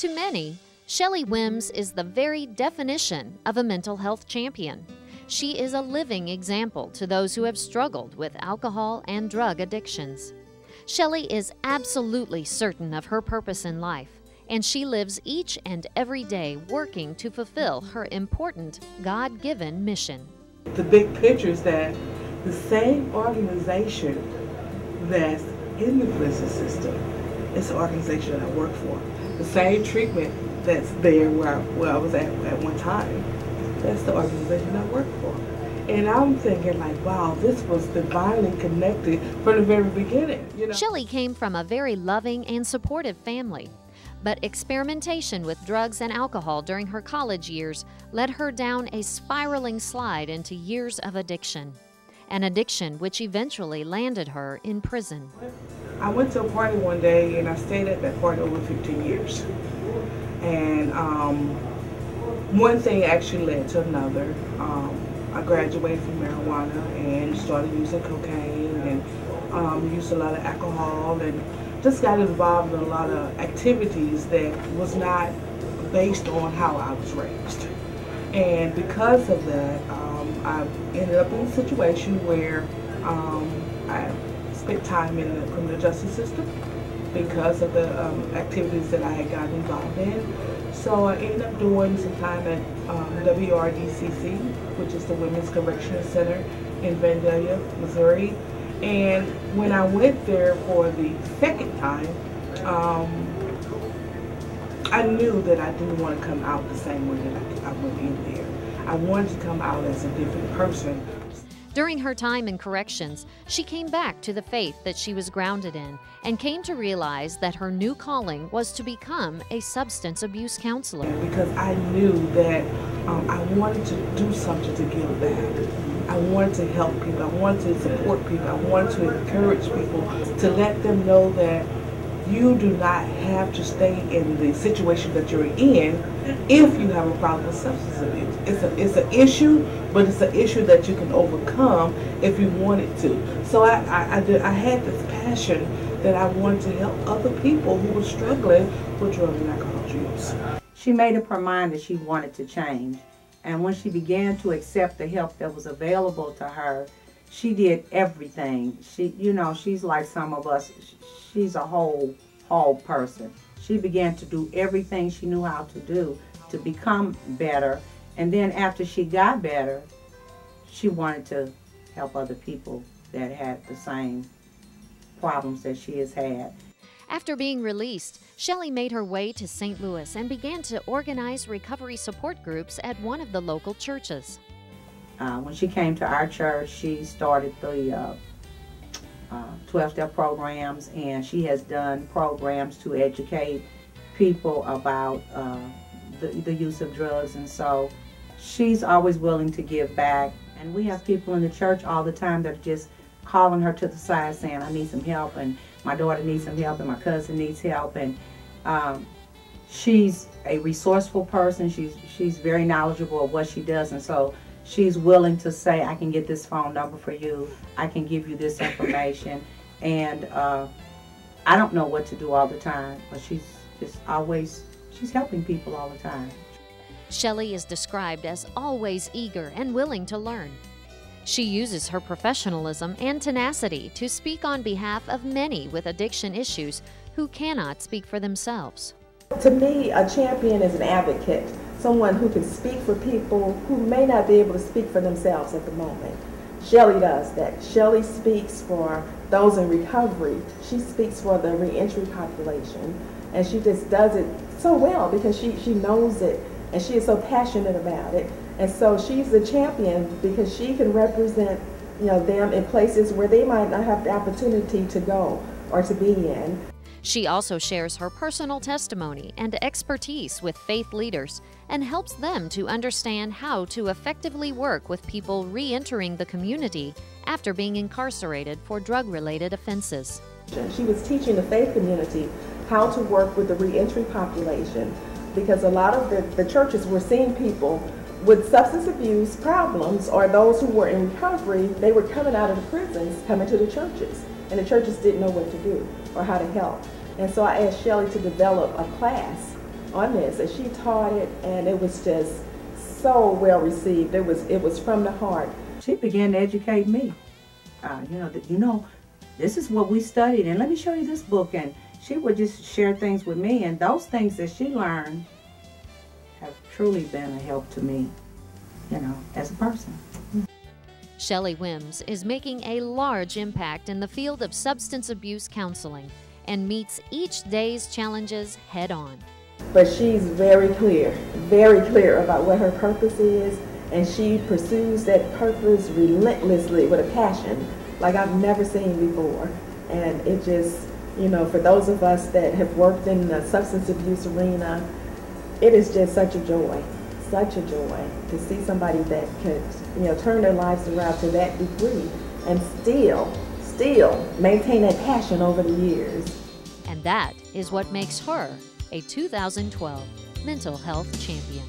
To many, Shelley Wims is the very definition of a mental health champion. She is a living example to those who have struggled with alcohol and drug addictions. Shelley is absolutely certain of her purpose in life, and she lives each and every day working to fulfill her important God-given mission. The big picture is that the same organization that's in the prison system is the organization I work for. The same treatment that's there where I was at one time, that's the organization I work for. And I'm thinking like, wow, this was divinely connected from the very beginning. Shelley came from a very loving and supportive family, but experimentation with drugs and alcohol during her college years led her down a spiraling slide into years of addiction, an addiction which eventually landed her in prison. I went to a party one day and I stayed at that party over 15 years. And one thing actually led to another. I graduated from marijuana and started using cocaine and used a lot of alcohol and just got involved in a lot of activities that was not based on how I was raised. And because of that, I ended up in a situation where I spent time in the criminal justice system because of the activities that I had gotten involved in. So I ended up doing some time at WRDCC, which is the Women's Correctional Center in Vandalia, Missouri. And when I went there for the second time, I knew that I didn't want to come out the same way that I went in there. I wanted to come out as a different person. During her time in corrections, she came back to the faith that she was grounded in and came to realize that her new calling was to become a substance abuse counselor. Because I knew that I wanted to do something to give back. I wanted to help people. I wanted to support people. I wanted to encourage people to let them know that you do not have to stay in the situation that you're in if you have a problem with substance abuse. It's an issue, but it's an issue that you can overcome if you wanted to. So I had this passion that I wanted to help other people who were struggling with drug and alcohol use. She made up her mind that she wanted to change. And when she began to accept the help that was available to her, she did everything. She's like some of us. She's a whole person. She began to do everything she knew how to do to become better. And then after she got better, she wanted to help other people that had the same problems that she has had. After being released, Shelley made her way to St. Louis and began to organize recovery support groups at one of the local churches. When she came to our church, she started the 12-step programs, and she has done programs to educate people about the use of drugs, and so she's always willing to give back. And we have people in the church all the time that are just calling her to the side saying, I need some help, and my daughter needs some help, and my cousin needs help. And she's a resourceful person. She's very knowledgeable of what she does, and so she's willing to say, I can get this phone number for you, I can give you this information. And I don't know what to do all the time, but she's helping people all the time. Shelley is described as always eager and willing to learn. She uses her professionalism and tenacity to speak on behalf of many with addiction issues who cannot speak for themselves. To me, a champion is an advocate, someone who can speak for people who may not be able to speak for themselves at the moment. Shelley does that. Shelley speaks for those in recovery. She speaks for the reentry population, and she just does it so well because she knows it and she is so passionate about it. And so she's the champion because she can represent, them in places where they might not have the opportunity to go or to be in. She also shares her personal testimony and expertise with faith leaders and helps them to understand how to effectively work with people re-entering the community after being incarcerated for drug-related offenses. She was teaching the faith community how to work with the re-entry population because a lot of the churches were seeing people with substance abuse problems or those who were in recovery. They were coming out of the prisons, coming to the churches, and the churches didn't know what to do or how to help. And so I asked Shelley to develop a class on this, and she taught it, and it was just so well received. It was from the heart. She began to educate me. This is what we studied, and let me show you this book. And she would just share things with me, and those things that she learned have truly been a help to me, as a person. Shelley Wims is making a large impact in the field of substance abuse counseling and meets each day's challenges head-on. But she's very clear about what her purpose is, and she pursues that purpose relentlessly with a passion like I've never seen before. And it just, for those of us that have worked in the substance abuse arena, it is just such a joy to see somebody that could, turn their lives around to that degree and still maintain that passion over the years. And that is what makes her a 2012 Mental Health Champion.